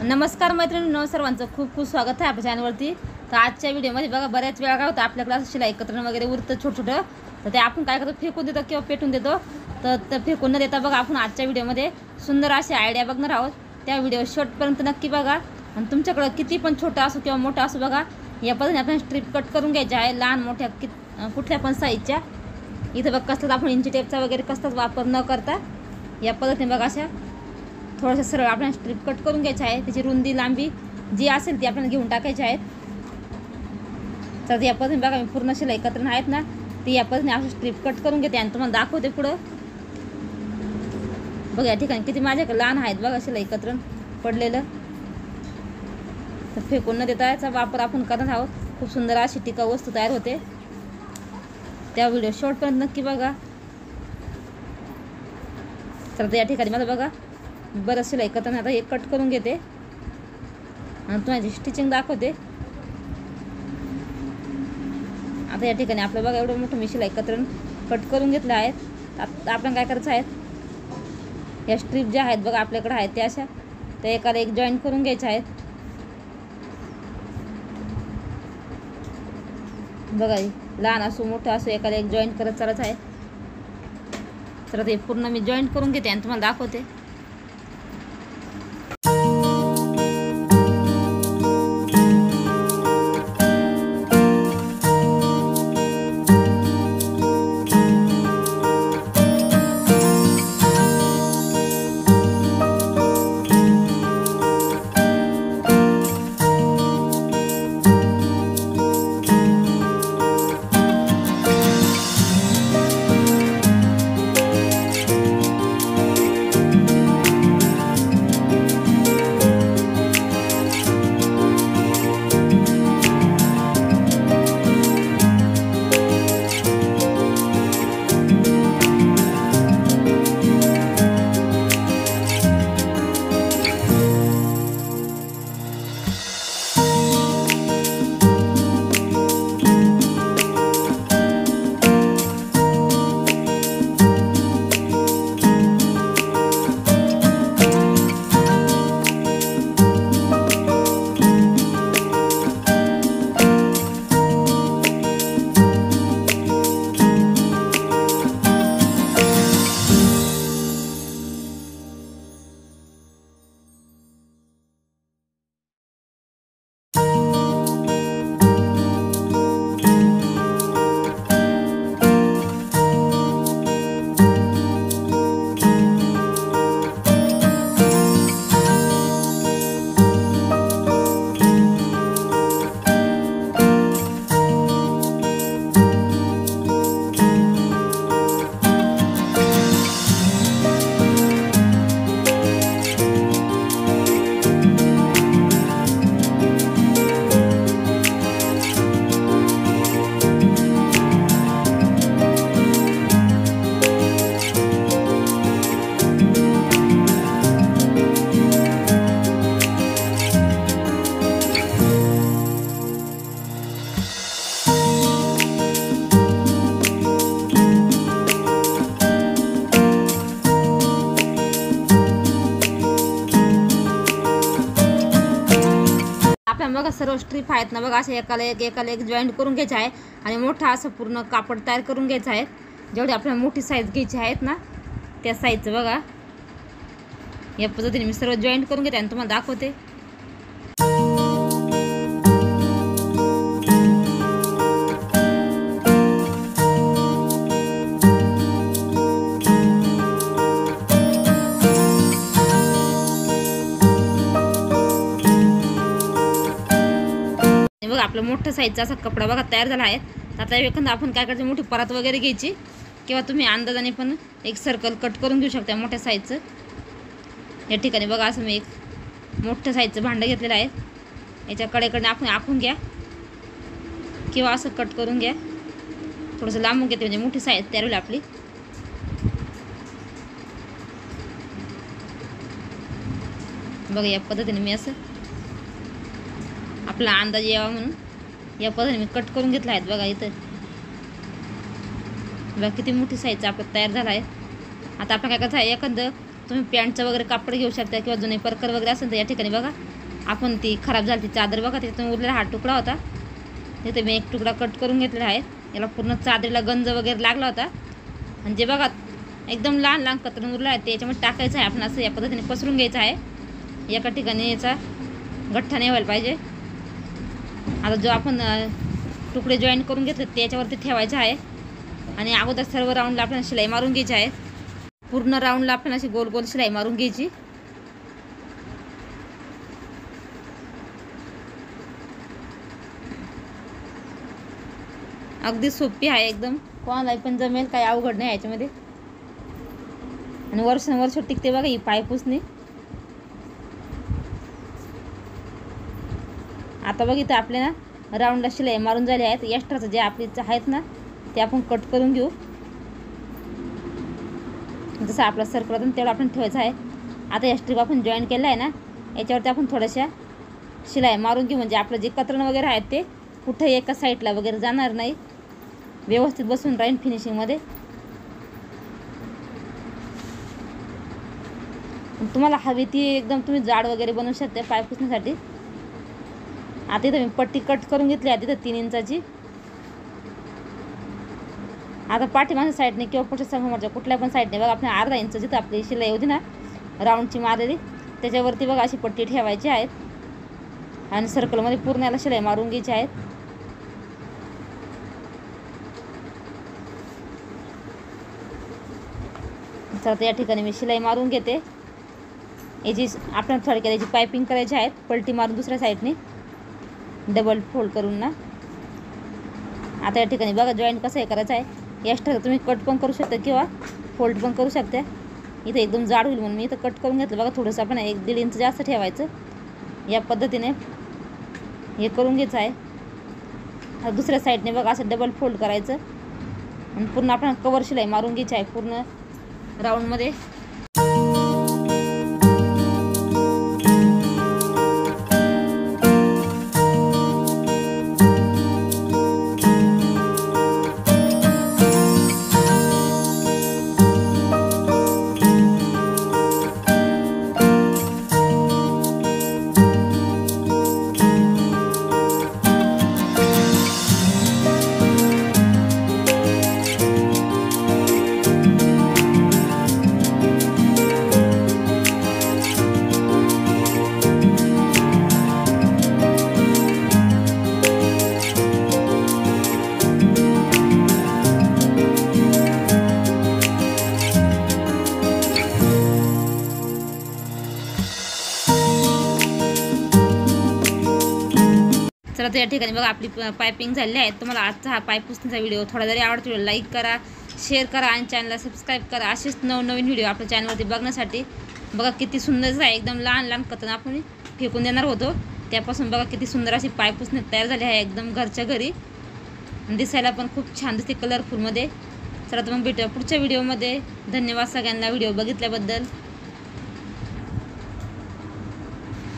नमस्कार मैत्रिणींनो, सर्वांचं खूप खूप स्वागत आहे आपल्या चॅनलवरती। तर आजच्या व्हिडिओमध्ये बघा, बऱ्याच वेळा काय होतं आपल्याकडे असं शिलाई कतरण वगैरे उरतं छोटं, तर ते आपण काय करतो, फेकून देतो किंवा पेटून देतो। तर फेकून न देता बघा, आपण आजच्या व्हिडिओमध्ये सुंदर अशी आयडिया बघणार आहोत। त्या व्हिडिओ शेवटपर्यंत नक्की बघा। आणि तुमच्याकडे किती पण छोटा असो किंवा मोठा असो बघा, या पद्धतीने आपण स्ट्रिप कट करून घ्यायची आहे, लहान मोठ्या कुठल्या पण साईजच्या। इथं बघ कसलाच आपण इंची टेपचा वगैरे कसलाच वापर न करता या पद्धतीने बघा अशा थोडंसं सरळ आपण स्ट्रिप कट करून घ्यायची आहे। त्याची रुंदी लांबी जी असेल ती आपण घेऊन टाकायची आहेत। तर या पद्धतीने बघा, मी पूर्ण शिलाई कतरण आहेत ना, ती या पद्धतीने असं स्ट्रिप कट करून घेते आणि तुम्हाला दाखवते पुढं। बघा या ठिकाणी किती माझ्याकडे लहान आहेत बघा शिलाई कतरण पडलेलं। तर फेकून न देता याचा वापर आपण करत आहोत। खूप सुंदर अशी टिकाऊ वस्तू तयार होते। त्या व्हिडिओ शेवटपर्यंत नक्की बघा। तर या ठिकाणी मला बघा बरं शिलाई कतरण आता एक कट करून घेते आणि तुम्हाला स्टिचिंग दाखवते। आता या ठिकाणी आपलं बघा एवढं मोठं मी शिलाई कतरण कट करून घेतलं आहे। आता आपण काय करायचं आहे, या स्ट्रिप ज्या आहेत बघा आपल्याकडे आहेत त्या अशा त्या एकाला एक जॉईंट करून घ्यायच्या आहेत। बघा लहान असो मोठं असो एकाला एक जॉईंट करत चालत आहे। तर ते पूर्ण मी जॉईंट करून घेते आणि तुम्हाला दाखवते। बघा सर्व स्ट्रिप आहेत ना बघा, असे एकाला एक जॉईंट करून घ्यायचे आहे आणि मोठा असं पूर्ण कापड तयार करून घ्यायचं आहे। जेवढी आपल्याला मोठी साईज घ्यायची आहेत ना त्या साईजचं बघा या पद्धतीने मी सर्व जॉईंट करून घेते आणि तुम्हाला दाखवते। बघा आपलं मोठं साईजचा असा कपडा बघा तयार झाला आहे। आता एखादा आपण काय करायचं, मोठी परात वगैरे घ्यायची किंवा तुम्ही अंदाजाने पण एक सर्कल कट करून घेऊ शकता मोठ्या साईजचं। या ठिकाणी बघा असं मी एक मोठं साईजचं भांडं घेतलेलं आहे। याच्या कडेकडे आपण आखून घ्या किंवा असं कट करून घ्या, थोडंसं लांबून घेते म्हणजे मोठी साईज तयार होईल आपली। बघा या पद्धतीने मी असं आपला अंदाज यावा म्हणून या पद्धतीने मी कट करून घेतला आहे। बघा इथं बघा किती मोठी साईजचा आपला तयार झाला आहे। आता आपण काय करायचं आहे, एखादं तुम्ही पॅन्टचं वगैरे कापड घेऊ शकता किंवा जुने परकर वगैरे असेल तर या ठिकाणी बघा आपण ती खराब झाली ती चादर बघा त्याच्यातून उरलेला हा तुकडा होता, तिथे मी एक तुकडा कट करून घेतलेला आहे. याला पूर्ण चादरीला गंज वगैरे लागला होता आणि जे बघा एकदम लहान लहान कतरून उरला आहे ते याच्यामध्ये टाकायचं आहे. आपण असं या पद्धतीने पसरून घ्यायचं आहे. एका ठिकाणी याचा गठ्ठा नाही व्हायला पाहिजे. आता जो आपण तुकडे जॉईन करून घेतले ते याच्यावरती ठेवायचं आहे आणि अगोदर सर्व राऊंडला आपल्याला शिलाई मारून घ्यायची आहे. पूर्ण राऊंडला आपल्याला अशी गोल गोल शिलाई मारून घ्यायची. अगदी सोपी आहे एकदम, कोणालाही पण जमेल, काही अवघड नाही याच्यामध्ये आणि वर्ष टिकते बघा ही पायपुसणी. आता बघितलं आपल्या ना राऊंडला शिलाई मारून झाले आहेत. एक्स्ट्राचं जे आपली आहेत ना ते आपण कट करून घेऊ. जसं आपला सर्कल होता तेवढं आपण ठेवायचं आहे. आता या स्ट्रीप आपण जॉईन केलं आहे ना याच्यावरती आपण थोड्याशा शिलाई मारून घेऊ, म्हणजे आपलं जे कतरण वगैरे आहेत ते कुठेही एका साईडला वगैरे जाणार नाही, व्यवस्थित बसून राहील फिनिशिंगमध्ये. तुम्हाला हवी ती एकदम तुम्ही जाड वगैरे बनवू शकता पाय पुसण्यासाठी. आता इथं मी पट्टी कट करून घेतली आहे तिथं 3 इंचाची. आता पाठीमागच्या साईडने किंवा पुढच्या समोरच्या कुठल्या पण साईडने बघा आपण अर्धा इंच जिथं आपली शिलाई होती ना राऊंडची मारलेली त्याच्यावरती बघा अशी पट्टी ठेवायची आहे आणि सर्कलमध्ये पूर्ण याला शिलाई मारून घ्यायची आहे. तर या ठिकाणी मी शिलाई मारून घेते. याची आपल्याला थोडक्यात याची पायपिंग करायची आहे, पलटी मारून दुसऱ्या साईडने डबल फोल्ड करून ना. आता या ठिकाणी बघा जॉईंट कसं हे करायचं आहे. एक्स्ट्रा तुम्ही कट पण करू शकता किंवा फोल्ड पण करू शकता. इथं एकदम जाड होईल म्हणून मी इथं कट करून घेतलं बघा. थोडंसं आपण 1-1.5 इंच जास्त ठेवायचं. या पद्धतीने हे करून घ्यायचं आहे. आता दुसऱ्या साईडने बघा असं डबल फोल्ड करायचं आणि पूर्ण आपण कवर शिलाई मारून घ्यायची आहे पूर्ण राऊंडमध्ये. चला तर या ठिकाणी बघा आपली पायपिंग झालेली आहे. तुम्हाला आजचा हा पाय पुसण्याचा व्हिडिओ थोडा जरी आवडतो व्हिडिओ लाईक करा, शेअर करा आणि चॅनलला सबस्क्राईब करा. असेच नवनवीन व्हिडिओ आपल्या चॅनलवरती बघण्यासाठी. बघा किती सुंदर आहे, एकदम लहान लहान कतन आपण फेकून देणार होतो त्यापासून बघा किती सुंदर अशी पाय पुसणे तयार झाली आहे एकदम घरच्या घरी. दिसायला पण खूप छान दिसते कलरफुलमध्ये. चला तर मग भेटूया पुढच्या व्हिडिओमध्ये. धन्यवाद सगळ्यांना व्हिडिओ बघितल्याबद्दल.